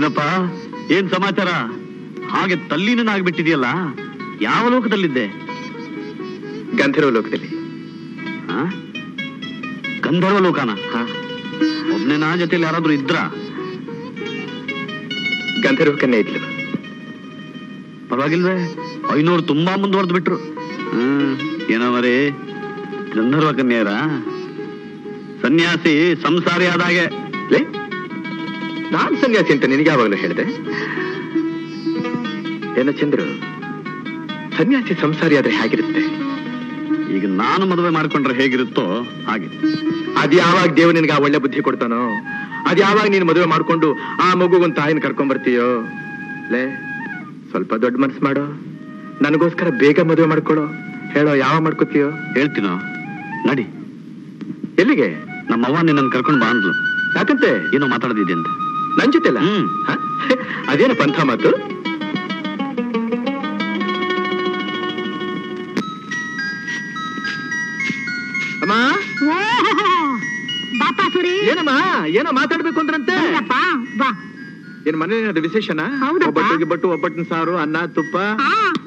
ಏನಪ್ಪ, ಏನ್ ಸಮಾಚಾರ? ಹಾಗೆ ತಲ್ಲೀನಾಗ್ಬಿಟ್ಟಿದೆಯಲ್ಲ, ಯಾವ ಲೋಕದಲ್ಲಿದ್ದೆ? ಗಂಧರ್ವ ಲೋಕದಲ್ಲಿ. ಗಂಧರ್ವ ಲೋಕನ? ಒಬ್ನೇ ನಾ ಜೊತೆಲಿ ಯಾರಾದ್ರೂ ಇದ್ರ? ಗಂಧರ್ವ ಕನ್ಯೆ ಇದ್ಲು. ಪರವಾಗಿಲ್ವೇ, 500 ತುಂಬಾ ಮುಂದುವರೆದು ಬಿಟ್ರು. ಏನವರೇ, ಗಂಧರ್ವ ಕನ್ಯೆಯರ? ಸನ್ಯಾಸಿ ಸಂಸಾರಿ ಆದಾಗೆ. ನಾನ್ ಸನ್ಯಾಸಿ ಅಂತ ನಿನಗೆ ಯಾವಾಗಲೂ ಹೇಳಿದೆ? ಏನ ಚಂದ್ರು, ಸನ್ಯಾಸಿ ಸಂಸಾರಿ ಆದ್ರೆ ಹೇಗಿರುತ್ತೆ? ಈಗ ನಾನು ಮದುವೆ ಮಾಡ್ಕೊಂಡ್ರೆ ಹೇಗಿರುತ್ತೋ ಹಾಗೆ. ಅದ್ ಯಾವಾಗ ದೇವ್ ನಿನ್ಗೆ ಆ ಒಳ್ಳೆ ಬುದ್ಧಿ ಕೊಡ್ತಾನೋ, ಅದ್ ಯಾವಾಗ ನೀನು ಮದುವೆ ಮಾಡ್ಕೊಂಡು ಆ ಮಗುಗೊಂದು ತಾಯಿನ ಕರ್ಕೊಂಡ್ ಬರ್ತೀಯೋ. ಲೇ, ಸ್ವಲ್ಪ ದೊಡ್ಡ ಮನ್ಸು ಮಾಡೋ, ನನಗೋಸ್ಕರ ಬೇಗ ಮದುವೆ ಮಾಡ್ಕೊಳೋ. ಹೇಳೋ, ಯಾವ ಮಾಡ್ಕೋತೀಯೋ? ಹೇಳ್ತೀನೋ, ನಡಿ. ಎಲ್ಲಿಗೆ? ನಮ್ಮವ್ವ ನಿನ್ನ ಕರ್ಕೊಂಡ್ ಬಾ ಅಂದ್ಲು. ಯಾಕಂತೆ? ಏನೋ ಮಾತಾಡದಿದೆ ಅಂತ. ನನ್ ಜೊತೆ ಅಲ್ಲ? ಅದೇನ ಪಂಥ ಮಾತು? ಅಮ್ಮ, ಏನಮ್ಮ, ಏನೋ ಮಾತಾಡ್ಬೇಕು ಅಂದ್ರಂತೆ? ಏನ್ ಮನೆ ವಿಶೇಷನಾ? ಒಬ್ಬಟ್ಟು, ಒಬ್ಬಟ್ಟಿನ ಸಾರು, ಅನ್ನ, ತುಪ್ಪ.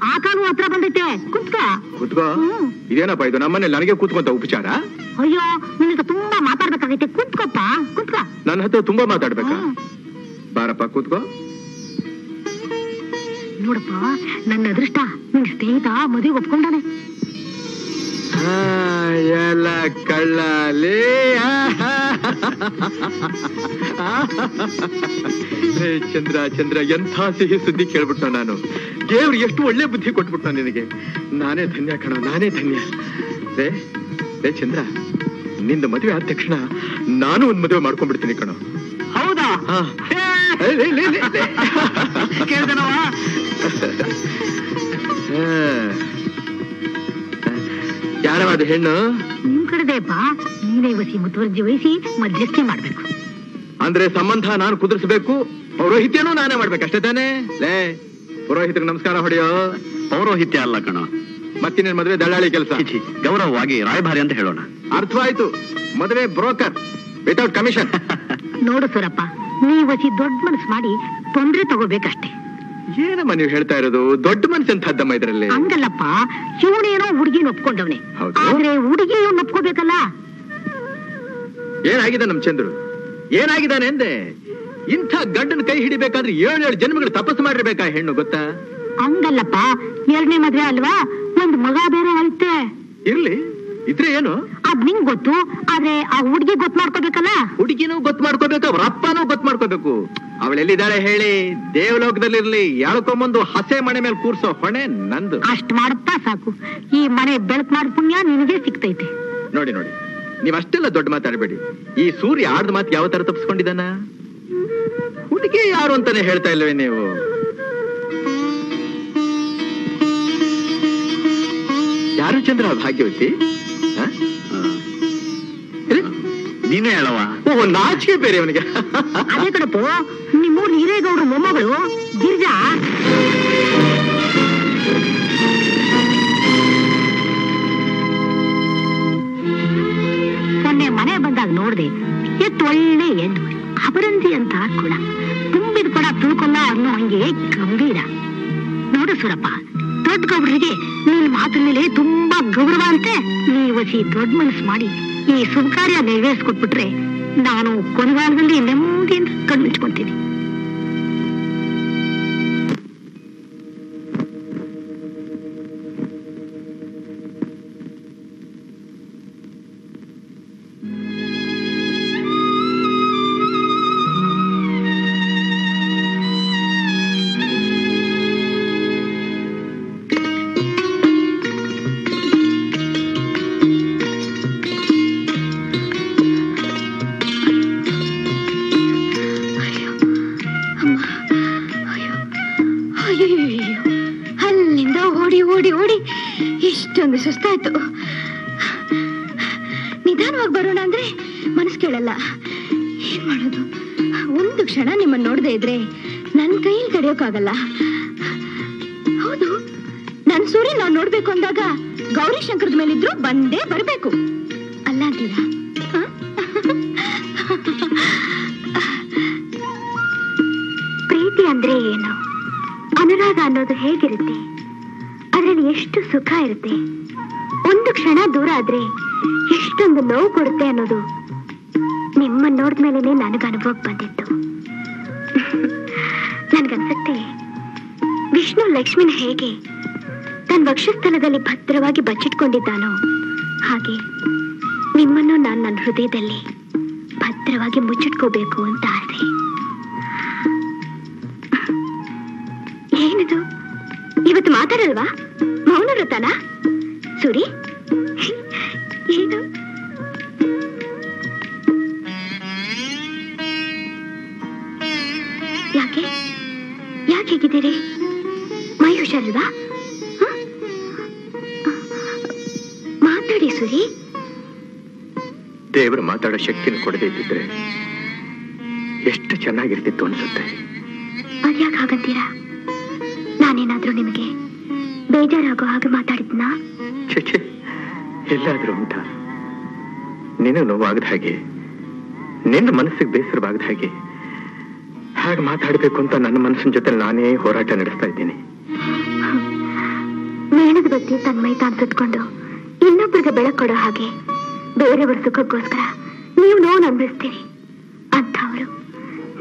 ಆ ಕಾಲು ಹತ್ರ ಬಂದೈತೆ. ಕೂತ್ಕೋ. ಇದೇನಪ್ಪ ಇದು? ನಮ್ಮನೆ ನನಗೆ ಕೂತ್ಕೊಂತ ಉಪಚಾರ? ಅಯ್ಯೋ, ನಿನಗೆ ತುಂಬಾ ಮಾತಾಡ್ಬೇಕಾಗೈತೆ. ಕೂತ್ಕೋಪ್ಪ, ಕೂತ್ಕೋ. ನನ್ನ ಹತ್ರ ತುಂಬಾ ಮಾತಾಡ್ಬೇಕಾ? ಬಾರಪ್ಪ ಕೂತ್ಕೋ. ನೋಡಪ್ಪ, ನನ್ನ ಅದೃಷ್ಟ, ನಿನ್ ಸ್ನೇಹಿತ ಮದುವೆ ಒಪ್ಕೊಂಡಾನೆ. ಎಲ್ಲ ಕಳ್ಳಾಲಿ. ಚಂದ್ರ ಚಂದ್ರ, ಎಂಥ ಸಿಹಿ ಸುದ್ದಿ ಕೇಳ್ಬಿಟ್ಟ ನಾನು. ದೇವ್ರು ಎಷ್ಟು ಒಳ್ಳೆ ಬುದ್ಧಿ ಕೊಟ್ಬಿಟ್ಟ ನಿನಗೆ. ನಾನೇ ಧನ್ಯ ಕಣ, ನಾನೇ ಧನ್ಯ. ರೇ ಚಂದ್ರ, ನಿಂದ ಮದುವೆ ಆದ ತಕ್ಷಣ ನಾನು ಒಂದ್ ಮದುವೆ ಮಾಡ್ಕೊಂಡ್ಬಿಡ್ತೀನಿ ಕಣ. ಹೌದಾ? ಯಾರವಾದ ಹೆಣ್ಣು? ನಿಮ್ ಕಡೆದೇಪ. ನೀನೇ ಮುತುವರ್ಜಿ ವಹಿಸಿ ಮಧ್ಯಸ್ಥಿ ಮಾಡ್ಬೇಕು. ಅಂದ್ರೆ ಸಂಬಂಧ ನಾನು ಕುದುರಿಸಬೇಕು, ಪೌರೋಹಿತ್ಯನೂ ನಾನೇ ಮಾಡ್ಬೇಕು, ಅಷ್ಟೇ ತಾನೇ? ಲೇ, ಪುರೋಹಿತರಿಗೆ ನಮಸ್ಕಾರ ಹೊಡೆಯೋ. ಪೌರೋಹಿತ್ಯ ಅಲ್ಲ ಕಣ, ಮತ್ತಿನ್ನೇನ್ ಮದುವೆ ದಳ್ಳಾಳಿ ಕೆಲಸ. ಗೌರವವಾಗಿ ರಾಯಭಾರಿ ಅಂತ ಹೇಳೋಣ. ಅರ್ಥವಾಯ್ತು. ಮದುವೆ ಬ್ರೋಕರ್ ವಿತೌಟ್ ಕಮಿಷನ್. ನೋಡು ಸೂರಪ್ಪ, ನೀವು ದೊಡ್ಡ ಮನಸ್ಸು ಮಾಡಿ ತೊಂದ್ರೆ ತಗೋಬೇಕಷ್ಟೇ. ಏನಮ್ಮ ನೀವು ಹೇಳ್ತಾ ಇರೋದು? ದೊಡ್ಡ ಮನಸ್ಸಂತದ್ದಮ್ಮ ಇದ್ರಲ್ಲಿ. ಹಂಗಲ್ಲಪ್ಪ, ಇವನೇನೋ ಹುಡುಗಿನ ಒಪ್ಕೊಂಡವನೆ, ಆದ್ರೆ ಹುಡುಗಿ ಇವ್ನ ಒಪ್ಕೋಬೇಕಲ್ಲ. ಏನಾಗಿದೆ ನಮ್ ಚಂದ್ರು? ಏನಾಗಿದ್ದಾನೆ ಎಂದೆ? ಇಂಥ ಗಂಡನ ಕೈ ಹಿಡಿಬೇಕಾದ್ರೆ 7 ಜನ್ಮಗಳು ತಪಸ್ಸು ಮಾಡಿರ್ಬೇಕಾ ಹೆಣ್ಣು, ಗೊತ್ತಾ? ಹಂಗಲ್ಲಪ್ಪ, 2ನೇ ಮದ್ವೆ ಅಲ್ವಾ, ಒಂದ್ ಮಗ ಬೇರೆ ಐತೆ. ಇರ್ಲಿ, ಇದ್ರೆ ಏನು? ಅದ್ ನಿಂಗ್ ಗೊತ್ತು, ಆದ್ರೆ ಆ ಹುಡುಗಿ ಗೊತ್ತು ಮಾಡ್ಕೋಬೇಕಲ್ಲ. ಹುಡುಗಿನೂ ಗೊತ್ತು ಮಾಡ್ಕೋಬೇಕು, ಅವ್ರ ಅಪ್ಪನೂ ಗೊತ್ತು ಮಾಡ್ಕೋಬೇಕು. ಅವಳೆಲ್ಲಿದ್ದಾಳೆ ಹೇಳಿ? ದೇವಲೋಕದಲ್ಲಿರ್ಲಿ, ಎಳ್ಕೊಂಬಂದು ಹಸೆ ಮನೆ ಮೇಲೆ ಕೂರ್ಸೋ ಹೊಣೆ ನಂದು. ಅಷ್ಟ್ ಮಾಡಪ್ಪ ಸಾಕು, ಈ ಮನೆ ಬೆಳಕ್ ಮಾಡ್ ಪುಣ್ಯ ನಿನಗೆ ಸಿಗ್ತೈತೆ. ನೋಡಿ ನೋಡಿ, ನೀವ್ ಅಷ್ಟೆಲ್ಲ ದೊಡ್ಡ ಮಾತಾಡಬೇಡಿ. ಈ ಸೂರ್ಯ ಆಡ್ದ ಮಾತು ಯಾವ ತರ ತಪ್ಪಿಸ್ಕೊಂಡಿದ್ದಾನ? ಹುಡುಗಿ ಯಾರು ಅಂತಾನೆ ಹೇಳ್ತಾ ಇಲ್ವೇ ನೀವು? ಯಾರು ಚಂದ್ರ ಭಾಗ್ಯವತಿ? ನೀನೇ ಹೇಳವ. ಓ, ನಾಚಿಕೆ ಬೇರೆ ಅವನಿಗೆ. ಅದೇ ಕಣಪ್ಪು, ನಿಮ್ಮೂರ್ ಹಿರೇಗೌಡ್ರ ಮೊಮ್ಮಗಳು ಗಿರಿಜಾ. ಮೊನ್ನೆ ಮನೆ ಬಂದಾಗ ನೋಡ್ದೆ, ಎಷ್ಟು ಒಳ್ಳೆ ಹೆಣ್ಣು, ಅಪರಂಜಿ ಅಂತ ಕೂಡ. ತುಂಬಿದ ಕೂಡ ತುಳ್ಕೊಲ್ಲ ಅನ್ನೋ ಹಂಗೆ ಗಂಭೀರ. ನೋಡು ಸೂರಪ್ಪ, ದೊಡ್ಡ ಗೌಡ್ರಿಗೆ ನಿನ್ ಮಾತಿನ ಮೇಲೆ ತುಂಬಾ ಗೌರವ ಅಂತೆ. ನೀವು ದೊಡ್ಡ ಮನಸ್ಸು ಮಾಡಿ ಈ ಶುಭ ಕಾರ್ಯ ನೆರವೇರಿಸ್ಕೊಟ್ಬಿಟ್ರೆ ನಾನು ಕೊನೆಗಾಲದಲ್ಲಿ ನೆಮ್ಮದಿಯಿಂದ ಕಣ್ಮಿಟ್ಕೊಂತೀನಿ. ಅಲ್ಲಿಂದ ಓಡಿ ಓಡಿ ಓಡಿ ಇಷ್ಟೊಂದು ಸುಸ್ತಾಯ್ತು. ನಿಧಾನವಾಗಿ ಬರೋಣ ಅಂದ್ರೆ ಮನಸ್ಸು ಕೇಳಲ್ಲ. ಏನ್ ಮಾಡೋದು? ಒಂದು ಕ್ಷಣ ನಿಮ್ಮನ್ನ ನೋಡದೆ ಇದ್ರೆ ನನ್ನ ಕೈಯಲ್ಲಿ ತಡೆಯೋಕ್ಕಾಗಲ್ಲ. ಹೌದು, ನನ್ ಸೂರ್ಯ ನಾವ್ ನೋಡ್ಬೇಕು ಅಂದಾಗ ಗೌರಿ ಶಂಕರದ ಮೇಲಿದ್ರು ಬಂದೇ ಬರ್ಬೇಕು ಅಲ್ಲ ಅಂತೀರಾ? ಅನ್ನೋದು ಹೇಗಿರುತ್ತೆ, ಅದರಲ್ಲಿ ಎಷ್ಟು ಸುಖ ಇರುತ್ತೆ, ಒಂದು ಕ್ಷಣ ದೂರ ಆದ್ರೆ ಎಷ್ಟೊಂದು ನೋವು ಕೊಡುತ್ತೆ ಅನ್ನೋದು ನಿಮ್ಮನ್ನ ನೋಡಿದ್ಮೇಲೆ ನನಗೆ ಅನುಭವಕ್ಕೆ ಬಂದಿತ್ತು. ನನ್ಗನ್ಸುತ್ತೆ ವಿಷ್ಣು ಲಕ್ಷ್ಮಿನ ಹೇಗೆ ತನ್ನ ವಕ್ಷಸ್ಥಲದಲ್ಲಿ ಭದ್ರವಾಗಿ ಬಚ್ಚಿಟ್ಕೊಂಡಿದ್ದಾನೋ ಹಾಗೆ ನಿಮ್ಮನ್ನು ನಾನು ನನ್ನ ಹೃದಯದಲ್ಲಿ ಭದ್ರವಾಗಿ ಮುಚ್ಚಿಟ್ಕೋಬೇಕು ಅಂತ ಆಸೆ. ಏನದು ಇವತ್ತು ಮಾತಾಡಲ್ವಾ? ಮೌನ ವ್ರತನಾ? ಸೂರಿ ಏನು? ಯಾಕೆ ಯಾಕೆ ಹೇಗಿದ್ದೀರಿ? ಮೈ ಹುಷಾರಿಲ್ವಾ? ಮಾತಾಡಿ ಸೂರಿ. ದೇವರು ಮಾತಾಡೋ ಶಕ್ತಿನ ಕೊಡದೇ ಇದ್ದಿದ್ರೆ ಎಷ್ಟು ಚೆನ್ನಾಗಿರ್ತಿತ್ತು ಅನ್ಸುತ್ತೆ. ಅದ್ಯಾಕೆ ಹಾಗಂತೀರಾ? ನಾನೇನಾದ್ರೂ ನಿಮಗೆ ಬೇಜಾರಾಗೋ ಹಾಗೆ ಮಾತಾಡಿದ್ನಾ? ಛೆ, ಎಲ್ಲಾದ್ರೂ ಉಂಟ? ನಿನ್ನ ನೋವಾಗದ ಹಾಗೆ, ನಿನ್ನ ಮನಸ್ಸಿಗೆ ಬೇಸರವಾಗದ ಹಾಗೆ ಹಾಗೆ ಮಾತಾಡಬೇಕು ಅಂತ ನನ್ನ ಮನಸ್ಸಿನ ಜೊತೆ ನಾನೇ ಹೋರಾಟ ನಡೆಸ್ತಾ ಇದ್ದೀನಿ. ಮೇಣದ ಬತ್ತಿ ತನ್ನ ಮೈ ತಾನು ಸುತ್ಕೊಂಡು ಇನ್ನೊಬ್ಬರಿಗೆ ಬೆಳಕು ಕೊಡೋ ಹಾಗೆ ಬೇರೆಯವ್ರ ಸುಖಕ್ಕೋಸ್ಕರ ನೀವು ನೋವು ಅನುಭವಿಸ್ತೀರಿ ಅಂಥವ್ರು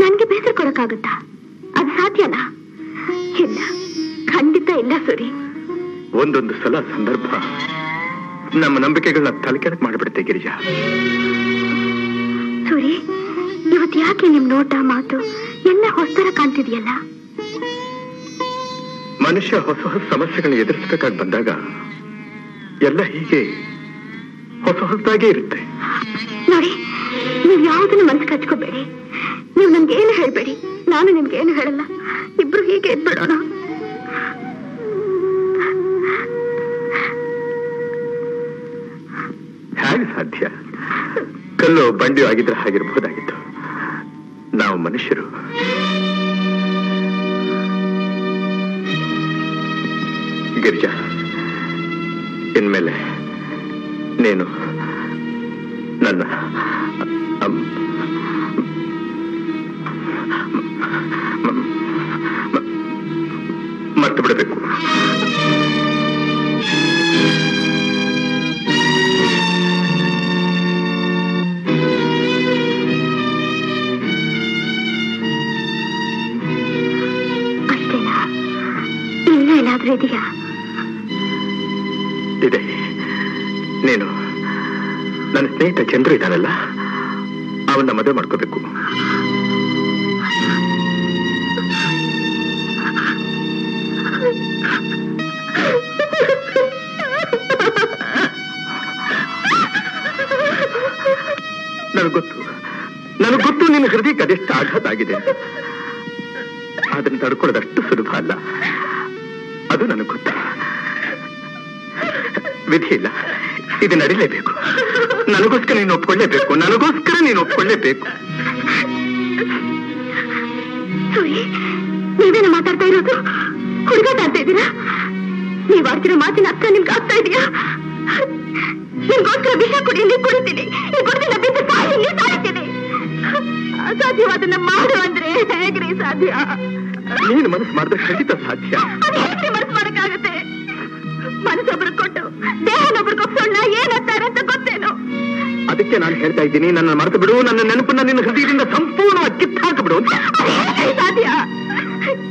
ನನ್ಗೆ ಬೇಸರ ಕೊಡಕ್ಕಾಗುತ್ತಾ? ಅದು ಸಾಧ್ಯನಾ? ಇಲ್ಲ, ಖಂಡಿತ ಇಲ್ಲ ಸೂರಿ. ಒಂದೊಂದು ಸಲ ಸಂದರ್ಭ ನಮ್ಮ ನಂಬಿಕೆಗಳನ್ನ ತಲೆಕೆಳಕ್ ಮಾಡಿಬಿಡುತ್ತೆ ಗಿರಿಜಾ. ಸೂರಿ, ಇವತ್ತು ಯಾಕೆ ನಿಮ್ ನೋಟ ಮಾತು ಎಲ್ಲ ಹೊಸತರ ಕಾಣ್ತಿದ್ಯಲ್ಲ? ಮನುಷ್ಯ ಹೊಸ ಹೊಸ ಸಮಸ್ಯೆಗಳನ್ನ ಎದುರಿಸಬೇಕಾಗಿ ಬಂದಾಗ ಎಲ್ಲ ಹೀಗೆ ಹೊಸ ಹೊಸದಾಗೇ ಇರುತ್ತೆ. ನೋಡಿ, ನೀವ್ ಯಾವುದನ್ನು ಮನಸ್ಸು ಕಚ್ಕೋಬೇಡಿ. ನೀವು ನನ್ಗೆ ಏನು ಹೇಳ್ಬೇಡಿ, ನಾನು ನಿಮ್ಗೆ ಏನು ಹೇಳಲ್ಲ. ಇಬ್ರು ಹೀಗೆ ಇದ್ಬಿಡೋಣ. ಹೇಗೆ ಸಾಧ್ಯ? ಕಲ್ಲು ಬಂಡಿಯೂ ಆಗಿದ್ರೆ ಹಾಗಿರ್ಬಹುದಾಗಿತ್ತು. ನಾವು ಮನುಷ್ಯರು. ಗಿರಿಜಾ, ಇನ್ಮೇಲೆ ನೀನು ನನ್ನ ಮರ್ತು ಬಿಡಬೇಕು. ಅಷ್ಟೇನಾ? ಇನ್ನೂ ಏನಾದ್ರೂ ಇದೆಯಾ? ಇದೆ. ನೀನು ನನ್ನ ಸ್ನೇಹಿತ ಚಂದ್ರು ಇದ್ದಾನಲ್ಲ, ಅವನ್ನ ಮದುವೆ ಮಾಡ್ಕೋಬೇಕು. ನನಗೊತ್ತು ನಿನ್ನ ಹೃದಯಕ್ಕೆ ಅದೆಷ್ಟು ಆಘಾತ ಆಗಿದೆ. ಅದನ್ನು ತಡ್ಕೊಳ್ಳೋದಷ್ಟು ಸುಲಭ ಅಲ್ಲ, ಅದು ನನಗೆ ಗೊತ್ತ. ವಿಧಿ ಇಲ್ಲ, ಇದು ನಡಿಲೇಬೇಕು. ನನಗೋಸ್ಕರ ನೀನು ಒಪ್ಕೊಳ್ಳೇಬೇಕು, ನನಗೋಸ್ಕರ ನೀನು ಒಪ್ಕೊಳ್ಳೇಬೇಕು. ನೀವೇನು ಮಾತಾಡ್ತಾ ಇರೋದು? ಹುಡುಗಾಟ ಆಡ್ತಾ ಇದ್ದೀರಾ? ನೀವ್ ಆಡ್ತಿರೋ ಮಾತಿನ ಅರ್ಥ ನಿಮ್ಗೆ ಆಗ್ತಾ ಇದೆಯಾ? ನಿಮ್ಗೋಸ್ಕರ ವಿಷ ಕುಡಿ, ನೀವು ಕುಡಿತೀನಿ, ಈ ಗುಡ್ಡಿನ ಬಿದ್ದು ಸಾಯಿ ಸಾಯ್ತೀನಿ. ಅಸಾಧ್ಯವಾದನ್ನ ಮಾಡು ಅಂದ್ರೆ ಹೇಗ್ರಿ ಸಾಧ್ಯ? ನೀನು ಮನಸ್ಸು ಮಾಡಿದ್ರೆ ಖಂಡಿತ ಸಾಧ್ಯ. ಅದು ಹೇಗ್ರಿ ಮನಸ್ಸು ಮಾಡಕ್ಕಾಗತ್ತೆ? ಮನಸ್ಸೊಬ್ರು ಕೊಟ್ಟು ದೇಹನೊಬ್ರಿಗೆ ಒಪ್ಸೋಣ ಏನಂತಾರೆ ಅಂತ ಗೊತ್ತೇನು? ಅದಕ್ಕೆ ನಾನು ಹೇಳ್ತಾ ಇದ್ದೀನಿ, ನನ್ನ ಮರೆತು ಬಿಡು, ನನ್ನ ನೆನಪನ್ನ ನಿನ್ನ ಹೃದಯದಿಂದ ಸಂಪೂರ್ಣವಾಗಿ ಕಿತ್ತು ಹಾಕಿಬಿಡು ಅಂತ. ಸಾಧ್ಯ?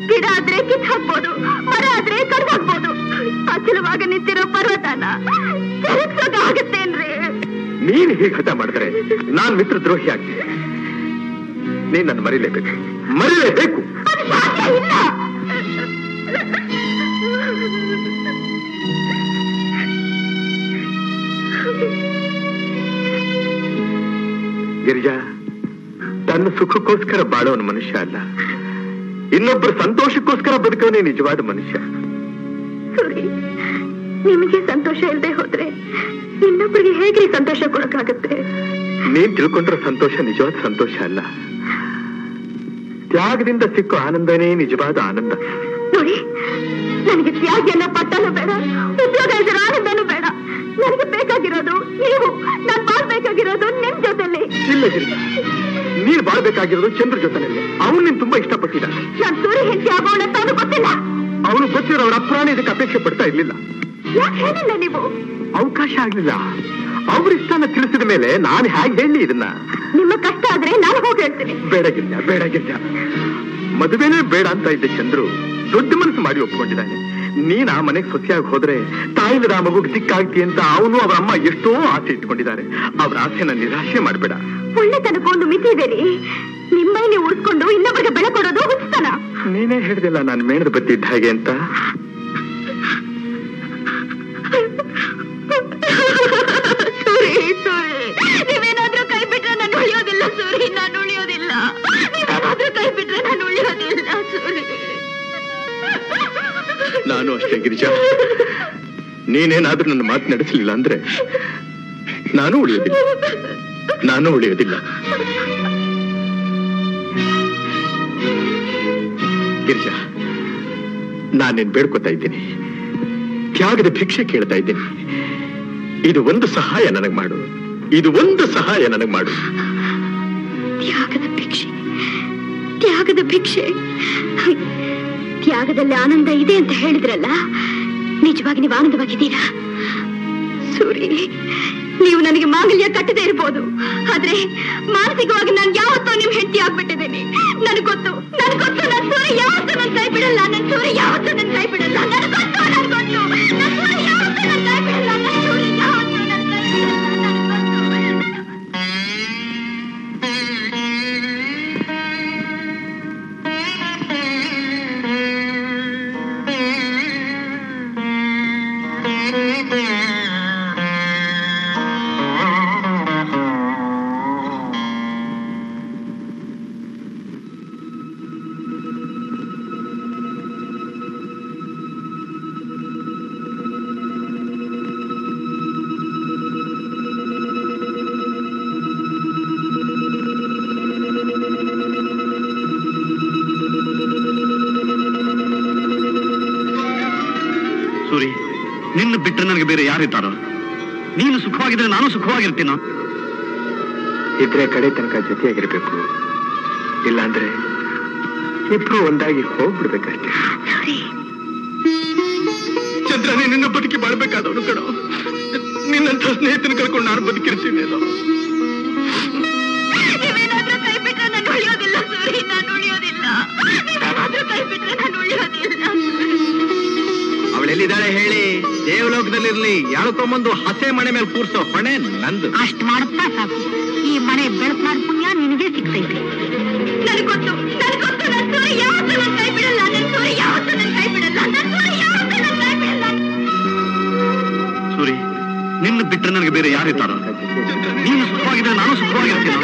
ಗಿಡ ಆದ್ರೆ ಕಿತ್ತು ಹಾಕ್ಬೋದು, ಮರ ಆದ್ರೆ ಕಡ್ದು ಹಾಕ್ಬೋದು. ಅಚಲವಾಗ ನಿಂತಿರೋ ಪರ್ವತನ ಆಗತ್ತೇನ್ರಿ? ನೀನು ಹೀಗೆ ಹಠ ಮಾಡಿದ್ರೆ ನಾನ್ ಮಿತ್ರ ದ್ರೋಹಿ ಆಗ್ತೀನಿ. ನೀನ್ ನನ್ನ ಮರಿಲೇಬೇಕು, ಮರಿಲೇಬೇಕು. ಇಲ್ಲ, ಗಿರಿಜಾ, ತನ್ನ ಸುಖಕ್ಕೋಸ್ಕರ ಬಾಳೋನು ಮನುಷ್ಯ ಅಲ್ಲ, ಇನ್ನೊಬ್ಬರ ಸಂತೋಷಕ್ಕೋಸ್ಕರ ಬದುಕೋನೇ ನಿಜವಾದ ಮನುಷ್ಯ. ಸೂರಿ, ನಿಮಗೆ ಸಂತೋಷ ಇಲ್ಲದೆ ಹೋದ್ರೆ ಇನ್ನೊಬ್ಬರಿಗೆ ಹೇಗೆ ಸಂತೋಷ ಕೊಡಕ್ಕಾಗತ್ತೆ? ನೀನ್ ತಿಳ್ಕೊಂಡ್ರ ಸಂತೋಷ ನಿಜವಾದ ಸಂತೋಷ ಅಲ್ಲ, ತ್ಯಾಗದಿಂದ ಸಿಕ್ಕೋ ಆನಂದನೇ ನಿಜವಾದ ಆನಂದ. ನೋಡಿ, ನನಗೆ ತ್ಯಾಗ ಅನ್ನೋ ಪಟ್ಟನೂ ಬೇಡ, ಉದ್ಯೋಗ ಇದರ ಆನಂದನೂ ಬೇಡ. ನನಗೆ ಬೇಕಾಗಿರೋದು ನೀವು, ನಾನು ಬಾಳ್ಬೇಕಾಗಿರೋದು ನಿಮ್ ಜೊತೆಲಿ. ಇಲ್ಲ ಗಿರಿಜಾ, ನೀನ್ ಬಾಳ್ಬೇಕಾಗಿರೋದು ಚಂದ್ರ ಜೊತೆನಲ್ಲಿ. ಅವನು ನೀನ್ ತುಂಬಾ ಇಷ್ಟಪಟ್ಟಿದ್ದ. ನಾನು ಸೂರ್ಯ ಹೆಂಡತಿ ಆಗೋಣ ಅಂತ ಅವನು ಗೊತ್ತಿಲ್ಲ. ಅವನು ಗೊತ್ತಿರೋ ಅವ್ರ ಅಪ್ರಾಣಿ ಇದಕ್ಕೆ ಅಪೇಕ್ಷೆ ಪಡ್ತಾ ಇರ್ಲಿಲ್ಲ. ಯಾಕೆ ಹೇಳಿಲ್ಲ ನೀವು? ಅವಕಾಶ ಆಗ್ಲಿಲ್ಲ. ಅವ್ರ ಇಷ್ಟನ ತಿಳಿಸಿದ ಮೇಲೆ ನಾನು ಹೇಗೆ ಹೇಳಿ ಇದನ್ನ? ನಿಮ್ಮ ಕಷ್ಟ ಆದ್ರೆ ನಾನು ಹೋಗಿ ಹೇಳ್ತೀನಿ. ಬೇಡ ಗಿರ್ಜಾ, ಮದುವೆನೇ ಬೇಡ ಅಂತ ಇದ್ದೆ ಚಂದ್ರು ದೊಡ್ಡ ಮನಸ್ಸು ಮಾಡಿ ಒಪ್ಕೊಂಡಿದ್ದಾನೆ. ನೀನ್ ಆ ಮನೆಗೆ ಸೊಸೆಯಾಗಿ ಹೋದ್ರೆ ತಾಯಿಲ್ಲದ ಮಗುಗೆ ದಿಕ್ಕಾಗ್ತಿ ಅಂತ ಅವನು ಅವರ ಅಮ್ಮ ಎಷ್ಟೋ ಆಸೆ ಇಟ್ಕೊಂಡಿದ್ದಾರೆ. ಅವ್ರ ಆಸೆನ ನಿರಾಶೆ ಮಾಡ್ಬೇಡ. ಒಳ್ಳೆತನಕ್ಕೆ ಒಂದು ಮಿತಿ ಇದೆ ರೀ. ನಿಮ್ಮನೆ ಉಳಿಸ್ಕೊಂಡು ಇನ್ನೊಬ್ಬರಿಗೆ ಬೆಳೆ ಕೊಡೋದು ಹುಚ್ಚತನ. ನೀನೇ ಹೇಳ್ದಿಲ್ಲ ನಾನು ಮೇಣದ ಬತ್ತಿ ಇದ್ದ ಹಾಗೆ ಅಂತ. ನೀವೇನಾದ್ರೂ ಕೈ ಬಿಟ್ರೆ ನಾನು ಉಳಿಯೋದಿಲ್ಲ ಸೂರಿ, ನಾನು ಉಳಿಯೋದಿಲ್ಲ. ನೀವೇನಾದ್ರೂ ಕೈ ಬಿಟ್ರೆ ನಾನು ಉಳಿಯೋದಿಲ್ಲ ಸೂರಿ. ನಾನು ಅಷ್ಟೇ ಗಿರಿಜಾ, ನೀನೇನಾದ್ರೂ ನನ್ನ ಮಾತು ನಡೆಸಲಿಲ್ಲ ಅಂದ್ರೆ ನಾನು ಉಳಿಯೋದಿಲ್ಲ. ಗಿರಿಜಾ, ನಾನೇನ್ ಬೇಡ್ಕೊತಾ ಇದ್ದೀನಿ, ತ್ಯಾಗದ ಭಿಕ್ಷೆ ಕೇಳ್ತಾ ಇದ್ದೀನಿ. ಇದು ಒಂದು ಸಹಾಯ ನನಗೆ ಮಾಡು. ತ್ಯಾಗದ ಭಿಕ್ಷೆ. ತ್ಯಾಗದಲ್ಲಿ ಆನಂದ ಇದೆ ಅಂತ ಹೇಳಿದ್ರಲ್ಲ, ನಿಜವಾಗಿ ನೀವು ಆನಂದವಾಗಿದ್ದೀರಾ ಸೂರಿ? ನೀವು ನನಗೆ ಮಾಂಗಲ್ಯ ಕಟ್ಟದೇ ಇರ್ಬೋದು, ಆದ್ರೆ ಮಾನಸಿಕವಾಗಿ ನಾನು ಯಾವತ್ತೂ ನಿಮ್ ಹೆಂಡತಿ ಆಗ್ಬಿಟ್ಟಿದ್ದೇನೆ. ನನಗ್ ಗೊತ್ತು ನಾನು ಸೂರಿ ಯಾವತ್ತೂ ನನ್ನ ಕೈ ಬಿಡಲ್ಲ. ನನ್ನ ಸೂರಿ ಯಾವತ್ತೂ ನನ್ನ ಕೈ ಬಿಡಲ್ಲ. ನನಗೊತ್ತು ನನ್ನ ಸೂರಿ ಯಾವತ್ತೂ ನನ್ನ ಕೈ ಬಿಡಲ್ಲ. ನನ್ನ ಸೂರಿ ಯಾವತ್ತೂ ನನ್ನ ಕೈ ಸೂರಿ, ನಿನ್ನ ಬಿಟ್ಟರೆ ನನಗೆ ಬೇರೆ ಯಾರಿದ್ದಾರೋ? ನೀನು ಸುಖವಾಗಿದ್ರೆ ನಾನು ಸುಖವಾಗಿರ್ತೀನೋ? ಇದ್ರೆ ಕಡೆ ತನಕ ಜೊತೆಯಾಗಿರ್ಬೇಕು, ಇಲ್ಲಾಂದ್ರೆ ಇಬ್ರು ಒಂದಾಗಿ ಹೋಗ್ಬಿಡ್ಬೇಕಷ್ಟೇ. ಚಂದ್ರ, ನಿನ್ನ ಬದುಕಿ ಬಾಳ್ಬೇಕಾದವನು ಕಣೋ. ನಿನ್ನಂತ ಸ್ನೇಹಿತನ ಕಳ್ಕೊಂಡು ನಾನು ಬದುಕಿರ್ತೀನಿ. ನೀವೇನಾದ್ರೂ ಕೈ ಬಿಟ್ರೆ ನಾನು ಉಳಿಯೋದಿಲ್ಲ ಸೂರಿ, ನಾನು ಉಳಿಯೋದಿಲ್ಲ. ನೀವೇನಾದ್ರೂ ಕೈ ಬಿಟ್ರೆ ನಾನು ಉಳಿಯೋದಿಲ್ಲ. ಅವಳೆಲ್ಲಿದ್ದಾಳೆ ಹೇಳಿ? ದೇವಲೋಕದಲ್ಲಿರ್ಲಿ, ಯಾಳ್ಕೊಂಬಂದು ಹಸೆ ಮನೆ ಮೇಲೆ ಕೂರ್ಸೋ ಹೊಣೆ ನಂದು. ಅಷ್ಟ್ ಮಾಡುತ್ತಾ ಸಾಕು. ಈ ಮನೆ ಬೆಳಕು ಮಾಡ ಪುಣ್ಯ ನಿನಗೆ ಸಿಗ್ತೈತೆ. ನನಗೊತ್ತು ನನ್ನ ಸೂರಿ ಯಾವತ್ತೂ ನನ್ನ ಕೈ ಬಿಡಲ್ಲ. ನನ್ನ ಸೂರಿ ಯಾವತ್ತೂ ನನ್ನ ಕೈ ಬಿಡಲ್ಲ. ನನ್ನ ಸೂರಿ ಯಾವತ್ತೂ ನನ್ನ ಕೈ ಬಿಡಲ್ಲ. ಸೂರಿ, ನಿನ್ನ ಬಿಟ್ಟರೆ ನನಗೆ ಬೇರೆ ಯಾರಿದ್ದಾರೋ? ನೀನು ಸುಖವಾಗಿದ್ರೆ ನಾನು ಸುಖವಾಗಿರ್ತೀನೋ?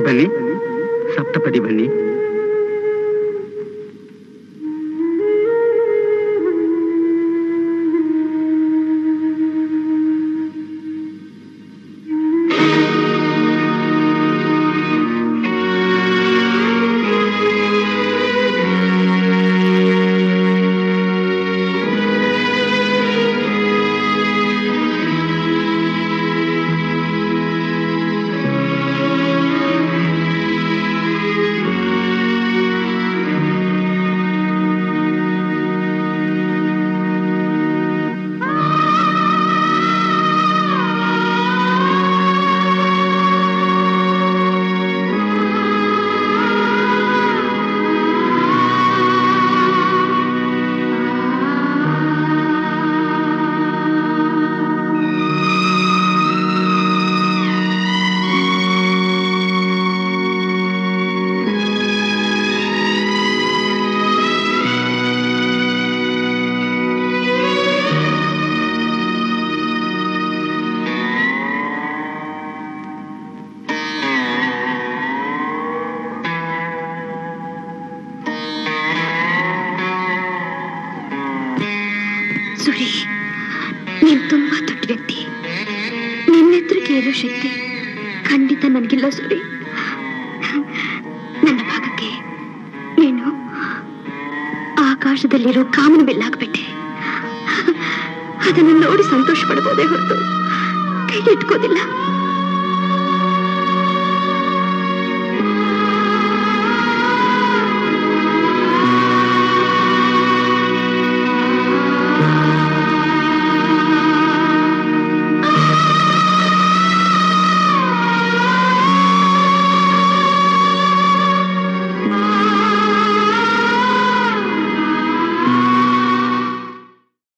ಬನ್ನಿ, ಸಪ್ತಪದಿ ಬನ್ನಿ. ಸುರಿ, ನೀನ್ ತುಂಬಾ ದೊಡ್ಡ ವ್ಯಕ್ತಿ. ನಿನ್ನೆತ್ರಕ್ಕೆ ಇರೋ ಶಕ್ತಿ ಖಂಡಿತ ನನಗಿಲ್ಲ ಸುರಿ. ನನ್ನ ಭಾಗಕ್ಕೆ ನೀನು ಆಕಾಶದಲ್ಲಿರೋ ಕಾಮನ ಬಿಲ್ಲಾಗ್ಬಿಟ್ಟೆ. ಅದನ್ನು ನೋಡಿ ಸಂತೋಷ ಪಡಬಹುದೇ ಹೊರತು ಕೈಗೆ ಇಟ್ಕೋದಿಲ್ಲ.